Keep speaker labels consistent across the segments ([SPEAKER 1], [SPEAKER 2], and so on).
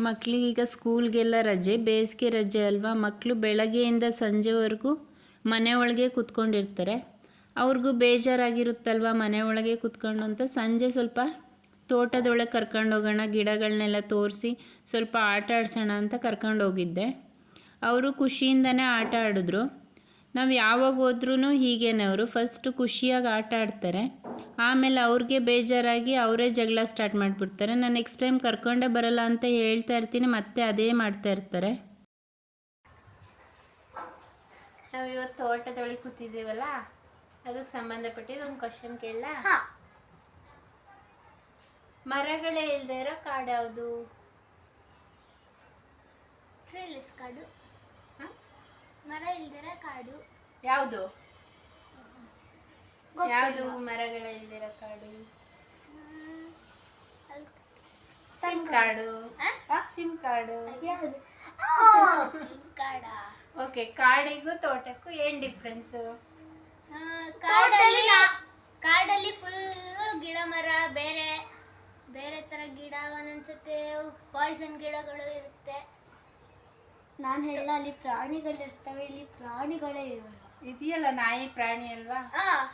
[SPEAKER 1] ಮಕ್ಕಳಿಗೀಗ ಸ್ಕೂಲ್ಗೆಲ್ಲ ರಜೆ, ಬೇಸಿಗೆ ರಜೆ ಅಲ್ವಾ. ಮಕ್ಕಳು ಬೆಳಗ್ಗೆಯಿಂದ ಸಂಜೆವರೆಗೂ ಮನೆ ಒಳಗೆ ಕೂತ್ಕೊಂಡಿರ್ತಾರೆ. ಅವ್ರಿಗೂ ಬೇಜಾರಾಗಿರುತ್ತಲ್ವ ಮನೆ ಒಳಗೆ ಕೂತ್ಕೊಂಡು ಅಂತ. ಸಂಜೆ ಸ್ವಲ್ಪ ತೋಟದೊಳಗೆ ಕರ್ಕೊಂಡೋಗೋಣ, ಗಿಡಗಳನ್ನೆಲ್ಲ ತೋರಿಸಿ ಸ್ವಲ್ಪ ಆಟ ಆಡ್ಸೋಣ ಅಂತ ಕರ್ಕೊಂಡೋಗಿದ್ದೆ. ಅವರು ಖುಷಿಯಿಂದನೇ ಆಟ ಆಡಿದ್ರು. ನಾವು ಯಾವಾಗ ಹೋದ್ರೂ ಹೀಗೇನೆ, ಅವರು ಫಸ್ಟು ಖುಷಿಯಾಗಿ ಆಟ ಆಡ್ತಾರೆ, ಆಮೇಲೆ ಅವ್ರಿಗೆ ಬೇಜಾರಾಗಿ ಅವರೇ ಜಗಳ ಸ್ಟಾರ್ಟ್ ಮಾಡಿಬಿಡ್ತಾರೆ. ನಾನು ನೆಕ್ಸ್ಟ್ ಟೈಮ್ ಕರ್ಕೊಂಡೇ ಬರಲ್ಲ ಅಂತ ಹೇಳ್ತಾ ಇರ್ತೀನಿ, ಮತ್ತೆ ಅದೇ ಮಾಡ್ತಾ ಇರ್ತಾರೆ. ನಾವು ಇವತ್ತು ತೋಟದೊಳಗೆ ಕೂತಿದ್ದೀವಲ್ಲ, ಅದಕ್ಕೆ ಸಂಬಂಧಪಟ್ಟಿದ್ದು ಒಂದು ಕ್ವಶನ್ ಕೇಳಲ್ಲ. ಮರಗಳೇ ಇಲ್ಲದೆ ಇರೋ ಕಾಡು ಯಾವುದು?
[SPEAKER 2] ಟ್ರೀಲೆಸ್ ಕಾಡು. ಮರ ಇಲ್ದಿರೋ ಕಾಡು
[SPEAKER 1] ಯಾವುದು? ಯಾವುದು ಮರಗಳೇ ಇಲ್ದಿರೋ ಕಾಡು? ಸಿಮ್ ಕಾಡು. ಸಿಮ್ ಕಾಡು. ಓಕೆ, ಕಾಡಿಗೂ ತೋಟಕ್ಕೂ ಏನ್ ಡಿಫ್ರೆನ್ಸು?
[SPEAKER 2] ಕಾಡಲ್ಲಿ ಫುಲ್ ಗಿಡ ಮರ, ಬೇರೆ ಬೇರೆ ತರ ಗಿಡ, ಒಂದೊಂದ್ಸತಿ ಪಾಯ್ಸನ್ ಗಿಡಗಳು ಇರುತ್ತೆ. ನಾನು ಹೇಳ, ಅಲ್ಲಿ ಪ್ರಾಣಿಗಳಿರ್ತವೆ, ಇಲ್ಲಿ ಪ್ರಾಣಿಗಳೇ ಇರಲ್ಲ.
[SPEAKER 1] ಇದೆಯಲ್ಲ ನಾಯಿ ಪ್ರಾಣಿ ಅಲ್ವಾ?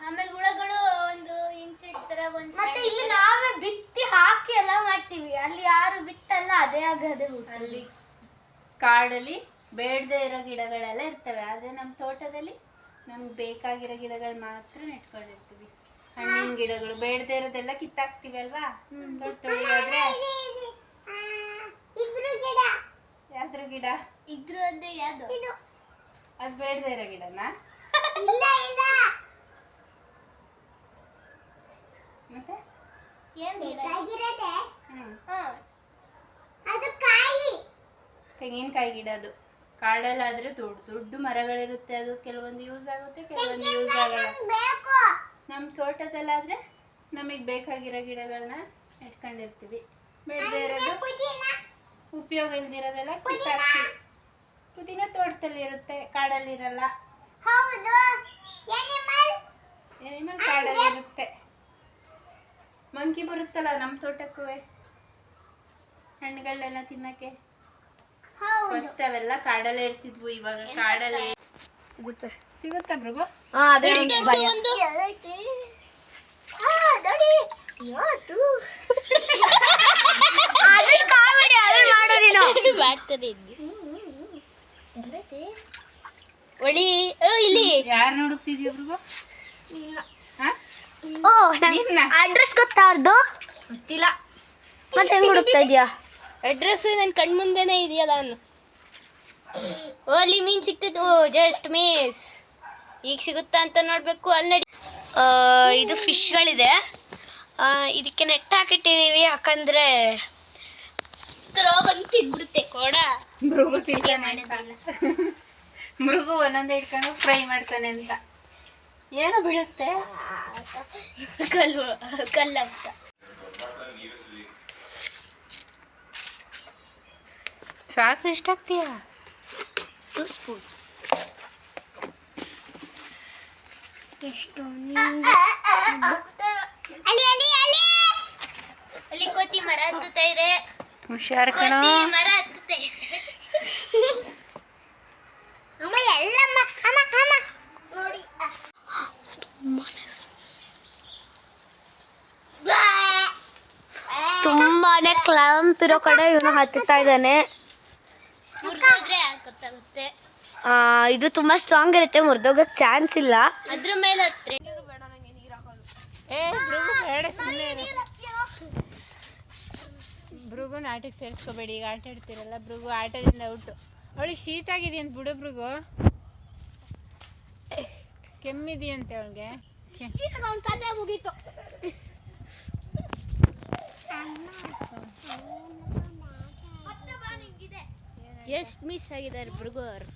[SPEAKER 2] ಆಮೇಲೆ ಹುಳಗಳು ಒಂದು ಇನ್ಸೆಕ್ಟ್ ತರ ಒಂದು. ಮತ್ತೆ ಇಲ್ಲಿ ನಾವೇ ಬಿತ್ತಿ ಹಾಕಿ ಎಲ್ಲ ಮಾಡ್ತೀವಿ, ಅಲ್ಲಿ ಯಾರು ಬಿತ್ತಲ್ಲ, ಅದೇ ಆಗದೆ.
[SPEAKER 1] ಅಲ್ಲಿ ಕಾಡಲ್ಲಿ ಬೇಡದೇ ಇರೋ ಗಿಡಗಳೆಲ್ಲ ಇರ್ತವೆ, ಆದ್ರೆ ನಮ್ಮ ತೋಟದಲ್ಲಿ ನಮ್ಗೆ ಬೇಕಾಗಿರೋ ಗಿಡಗಳು ಮಾತ್ರ ನೆಟ್ಕೊಂಡಿರ್ತೀವಿ. ಹಣ್ಣಿನ ಗಿಡಗಳು ಬೇಡದೇ ಇರೋದೆಲ್ಲ ಕಿತ್ತಾಕ್ತಿವಿ ಅಲ್ವಾ? ತೊಳಿಯಾದ್ರೆ ಯಾವ್ದ್ರ ಗಿಡ
[SPEAKER 2] ಇದ್ರು ಅಂದ್ರೆ ಯಾವ್ದು?
[SPEAKER 1] ಅದು ಬೇಡದೇ ಇರೋ ಗಿಡನಾ? ಮತ್ತೆ ತೆಂಗಿನಕಾಯಿ ಗಿಡ. ಅದು ಕಾಡಲ್ಲಾದ್ರೆ ದೊಡ್ಡ ಮರಗಳಿರುತ್ತೆ, ಅದು ಕೆಲವೊಂದು ಯೂಸ್ ಆಗುತ್ತೆ, ಕೆಲವೊಂದು ಯೂಸ್ ಆಗಲ್ಲ. ನಮ್ಮ ತೋಟದಲ್ಲಾದ್ರೆ ನಮಗೆ ಬೇಕಾಗಿರೋ ಗಿಡಗಳನ್ನ ಇಟ್ಕೊಂಡಿರ್ತೀವಿ. ಬೇಡದೇ ಇರೋದು, ಉಪಯೋಗ ಇಲ್ದಿರೋದೆಲ್ಲ ಕಿತ್ತಾಕ್ತೀವಿ. ಪುದೀನ ತೋಟದಲ್ಲಿ ಇರುತ್ತೆ, ಕಾಡಲ್ಲಿ ಇರಲ್ಲ. ಎನಿಮಲ್ ಕಾಡಲ್ಲಿ ಇರುತ್ತೆ. ಮಂಕಿ ಬರುತ್ತಲ್ಲ ನಮ್ಮ ತೋಟಕ್ಕೂ ಹಣ್ಣುಗಳನ್ನೆಲ್ಲ ತಿನ್ನಕ್ಕೆ. ಫಸ್ಟ್ ಅವೆಲ್ಲ ಕಾಡಲ್ಲೇ ಇರ್ತಿದ್ವು, ಇವಾಗ ಕಾಡಲ್ಲೇ ಸಿಗುತ್ತಾ ಬ್ರಗು? ಯಾರು ನೋಡುತ್ತಿದ್ಯಾ ಬ್ರಗು?
[SPEAKER 2] ಅಡ್ರೆಸ್ ಗೊತ್ತಾ ಅವ್ರದ್ದು?
[SPEAKER 1] ಗೊತ್ತಿಲ್ಲ.
[SPEAKER 2] ಮತ್ತೆ ಹೆಂಗ್ ಹುಡುಕ್ತಾ ಇದೀಯಾ?
[SPEAKER 3] ಅಡ್ರೆಸ್ ನನ್ನ ಕಣ್ ಮುಂದೆನೇ ಇದೆಯಲ್ಲ. ಅಲ್ಲಿ ಮೀನ್ ಸಿಗ್ತಿದ್ವು, ಜಸ್ಟ್ ಮಿಸ್. ಈಗ ಸಿಗುತ್ತಾ ಅಂತ ನೋಡ್ಬೇಕು. ಅಲ್ಲಿ
[SPEAKER 2] ಇದು ಫಿಶ್ಗಳಿದೆ, ಇದಕ್ಕೆ ನೆಟ್ ಹಾಕಿಟ್ಟಿದೀವಿ, ಯಾಕಂದ್ರೆ
[SPEAKER 3] ಬಂದು ತಿನ್ಬಿಡುತ್ತೆ ಕೋಡ.
[SPEAKER 1] ಮೃಗು ತಿಂತಾನೆ, ಮೃಗು ಒಂದೊಂದೇ ಇಟ್ಕೊಂಡು ಫ್ರೈ ಮಾಡ್ತಾನೆ ಅಂತ. ಏನು ಬೀಳಿಸ್ತೆ?
[SPEAKER 3] ಕಲ್ಲಂತ.
[SPEAKER 1] ಸಾಕು, ಇಷ್ಟ ಆಗ್ತೀಯಾ?
[SPEAKER 2] 2 ಸ್ಪೂನ್ಸ್.
[SPEAKER 3] ಅಲ್ಲಿ ಕೋತಿ ಮರ ಹತ್ತುತ್ತಾ ಇದೆ.
[SPEAKER 1] ಹುಷಾರ್ ಕಣ.
[SPEAKER 3] ಮರ ಹತ್ತುತ್ತೆ.
[SPEAKER 2] ನೋಡಿ, ತುಂಬಾನೇ ಕ್ಲಾಂಪ್ ಇರೋ ಕಡೆ ಇವನು ಹತ್ತುತ್ತಾ ಇದ್ದಾನೆ.
[SPEAKER 3] ಗೊತ್ತಾಗುತ್ತೆ.
[SPEAKER 2] ಇದು ತುಂಬಾ ಸ್ಟ್ರಾಂಗ್ ಇರುತ್ತೆ, ಮುರಿದೋಗಕ್ಕೆ ಚಾನ್ಸ್ ಇಲ್ಲ.
[SPEAKER 3] ಅದ್ರ ಮೇಲೆ ಹತ್ರೆ
[SPEAKER 1] ಭೃಗು ನಾಟಕ ಸೇರಿಸ್ಕೋಬೇಡಿ, ಈಗ ಆಟ ಆಡ್ತಿರಲ್ಲ. ಭೃಗು ಆಟದಿಂದ ಔಟು. ಅವಳಿಗೆ ಶೀತ ಆಗಿದೆಯಂತ ಬಿಡು ಭೃಗು, ಕೆಮ್ಮಿದೆಯಂತೆ ಅವಳಿಗೆ.
[SPEAKER 2] ಮುಗೀತು.
[SPEAKER 3] ಜಸ್ಟ್ ಮಿಸ್ ಆಗಿದ್ದಾರೆ ಭೃಗು ಅವರು.